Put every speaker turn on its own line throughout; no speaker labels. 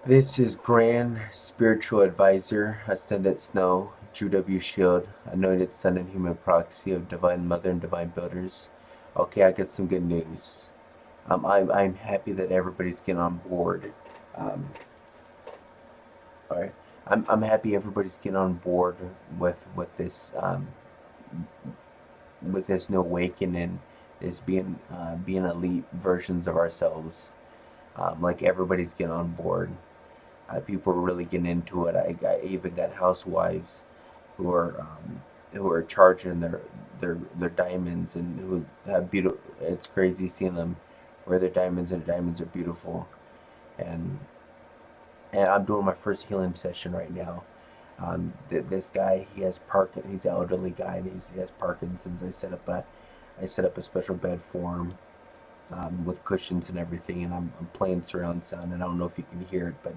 This is Grand Spiritual Advisor, Ascendant Snow, Drew W. Shield, Anointed Son and Human Proxy of Divine Mother and Divine Builders. Okay, I got some good news. I'm happy that everybody's getting on board. Um, all right, I'm happy everybody's getting on board with this new awakening, this being elite versions of ourselves. Like everybody's getting on board. People are really getting into it. I even got housewives who are charging their diamonds and who have beautiful. It's crazy seeing them wear their diamonds, and their diamonds are beautiful. And and I'm doing my first healing session right now. This guy, he's an elderly guy, and he has Parkinson's. I set up a special bed for him, with cushions and everything, and I'm playing surround sound, and I don't know if you can hear it, but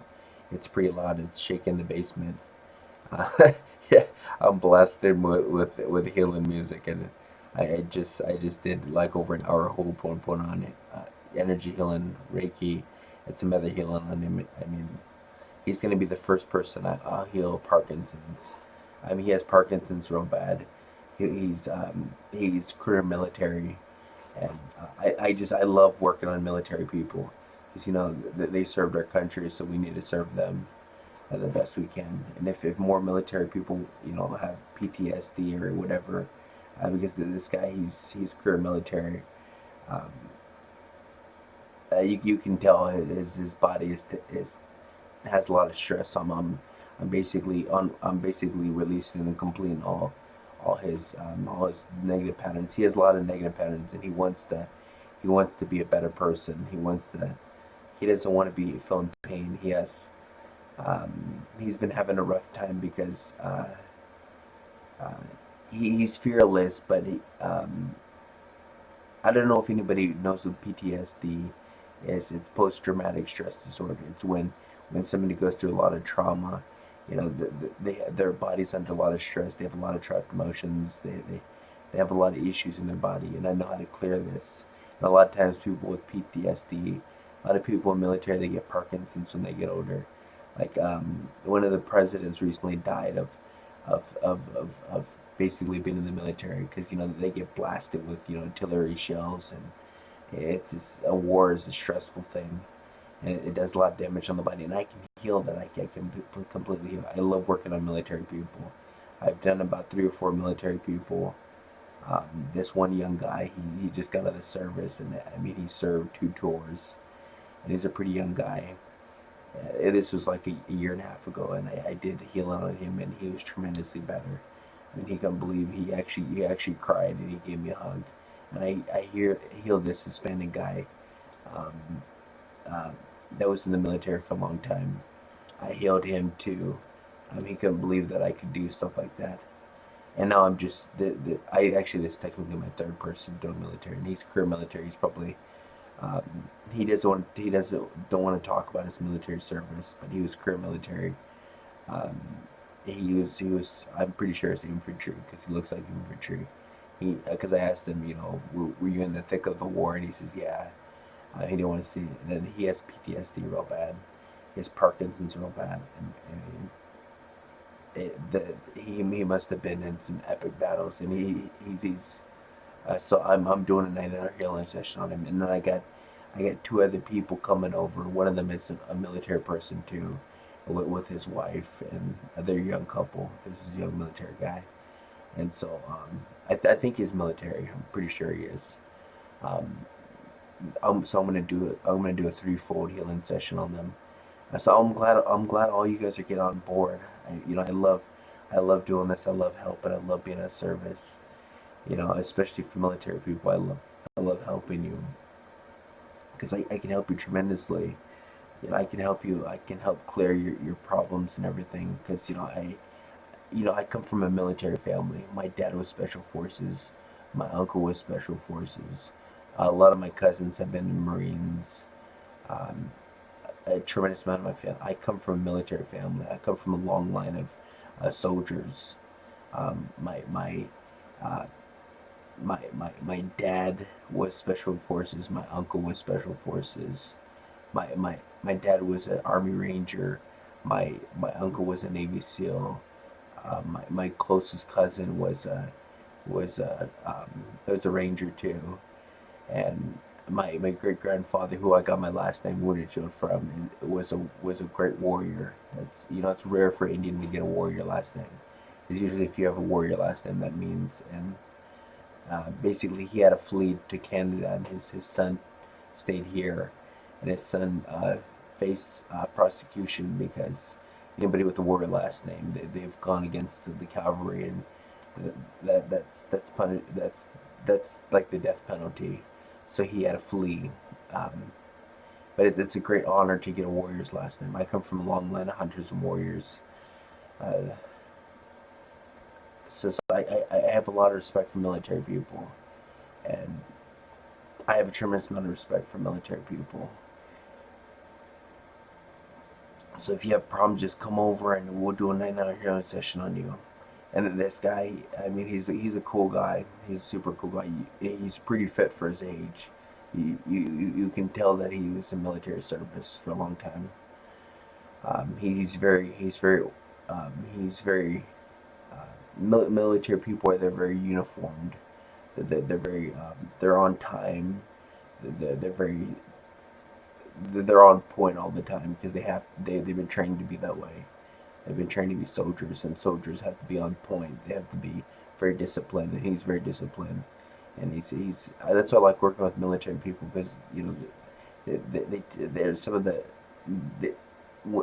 it's pretty loud. It's shaking the basement. Uh, yeah, I'm blasted with healing music, and I just did like over an hour whole point on it. Energy healing, Reiki, and some other healing on him. I mean, he's gonna be the first person I'll heal Parkinson's. I mean, he has Parkinson's real bad. He's career military, and I love working on military people because they served our country, so we need to serve them the best we can. And if more military people have PTSD or whatever, because this guy he's career military, um, you can tell his body is has a lot of stress. I'm basically releasing and completing all his negative patterns. He has a lot of negative patterns, and he wants to be a better person. He doesn't want to be feeling pain. He's been having a rough time because uh, he's fearless, but I don't know if anybody knows what PTSD is. It's post traumatic stress disorder. It's when somebody goes through a lot of trauma. Their body's under a lot of stress. They have a lot of trapped emotions. They have a lot of issues in their body, and I know how to clear this. And a lot of times, people with PTSD, a lot of people in the military, they get Parkinson's when they get older. Like one of the presidents recently died of basically being in the military because they get blasted with artillery shells, and a war is a stressful thing, and it does a lot of damage on the body, and I can heal that. I can completely heal. I love working on military people. I've done about 3 or 4 military people. This one young guy, he just got out of the service, and I mean he served 2 tours, and he's a pretty young guy. This was like a year and a half ago, and I did healing on him, and he was tremendously better. I mean, he couldn't believe he actually cried, and he gave me a hug. And healed this Hispanic guy, um, uh, that was in the military for a long time. I healed him too. He couldn't believe that I could do stuff like that. And now I'm just I actually this is technically my third person doing military, and he's career military. He's probably he doesn't don't want to talk about his military service, but he was career military. Um, he was I'm pretty sure it's infantry because he looks like infantry. He Because I asked him, were you in the thick of the war, and he says, yeah. He didn't want to see it. And then he has PTSD real bad. He has Parkinson's real bad, and he must have been in some epic battles, and he's so I'm doing a 9 hour healing session on him, and then I got 2 other people coming over. One of them is a military person too, with his wife, and they're a young couple. This is a young military guy, and so I think he's military. I'm pretty sure he is. Um, so I'm gonna do a threefold healing session on them. So I'm glad all you guys are getting on board. I love doing this. I love helping. I love being of service. Especially for military people. I love helping you because I can help you tremendously. I can help you. I can help clear your problems and everything because I come from a military family. My dad was special forces. My uncle was special forces. A lot of my cousins have been in Marines. Um, a tremendous amount of my family. I come from a military family. I come from a long line of soldiers. Um, my my uh, my dad was special forces. My uncle was special forces. My my dad was an Army Ranger. My uncle was a Navy SEAL. My closest cousin was a Ranger too, and my great grandfather, who I got my last name Woodenshield from, was a great warrior. It's rare for Indian to get a warrior last name. Because usually, if you have a warrior last name, that means and basically he had a fleet to Canada, and his son stayed here, and his son faced prosecution because anybody with a warrior last name, they've gone against the cavalry, and that's like the death penalty. So he had to flee. Um, but it's a great honor to get a warrior's last name. I come from a long line of hunters and warriors. Uh, so I have a lot of respect for military people, and I have a tremendous amount of respect for military people. So if you have problems, just come over and we'll do a 9 hour healing session on you. And this guy, I mean, he's a cool guy. He's a super cool guy. He's pretty fit for his age. You can tell that he was in military service for a long time. He's very military people are they're very uniformed. They're on time. They're on point all the time because they've been trained to be that way. They've been trained to be soldiers, and soldiers have to be on point. They have to be very disciplined, and he's very disciplined. And he's that's why I like working with military people because they're some of they,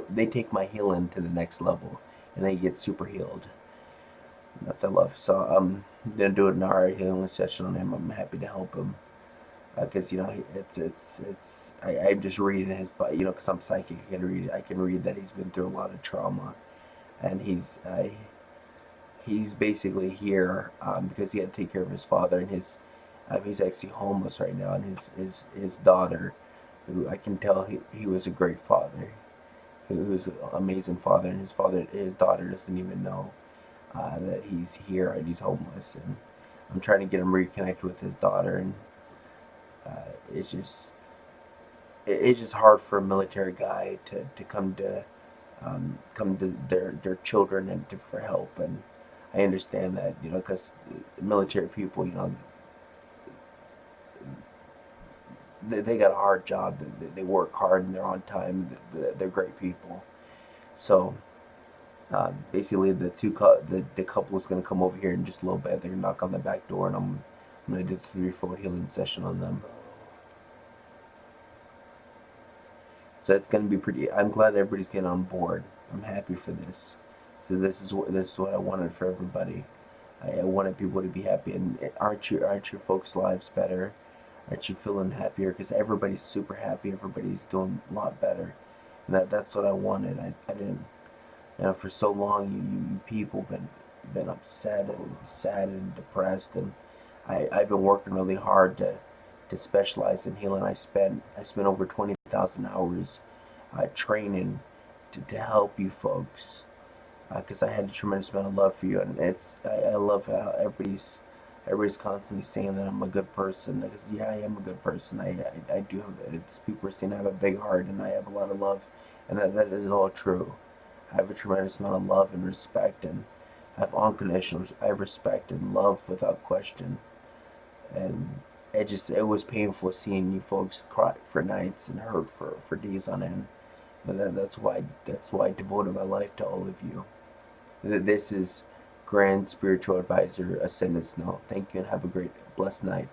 they take my healing to the next level, and they get super healed. That's what I love. So I'm gonna do an hour healing session on him. I'm happy to help him because I'm just reading his, but because I'm psychic, I can read that he's been through a lot of trauma, and he's basically here because he had to take care of his father, and he's actually homeless right now, and his daughter, who I can tell he was a great father, who was an amazing father, and his daughter doesn't even know that he's here and he's homeless, and I'm trying to get him reconnected with his daughter, and uh, it's just it's just hard for a military guy to come to their children for help, and I understand that because military people they got a hard job, they work hard and they're on time, they're great people. So basically the couple is going to come over here in just a little bit. They're going to knock on the back door, and I'm going to do the 3-4 healing session on them. So it's going to be pretty. I'm glad everybody's getting on board. I'm happy for this. So this is what I wanted for everybody. I wanted people to be happy. And aren't your folks' lives better? Aren't you feeling happier? Because everybody's super happy. Everybody's doing a lot better. And that's what I wanted. I didn't. For so long, you people been upset and sad and depressed, and I've been working really hard to specialize in healing. I spent over 20,000 hours training to help you folks because I had a tremendous amount of love for you, and I love how everybody's constantly saying that I'm a good person. Because yeah, I am a good person. I do have people are saying I have a big heart and I have a lot of love, and that is all true. I have a tremendous amount of love and respect, and I have respect and love without question. And it was painful seeing you folks cry for nights and hurt for days on end. But that's why I devoted my life to all of you. This is Grand Spiritual Advisor Ascendant Snow. Thank you and have a great blessed night.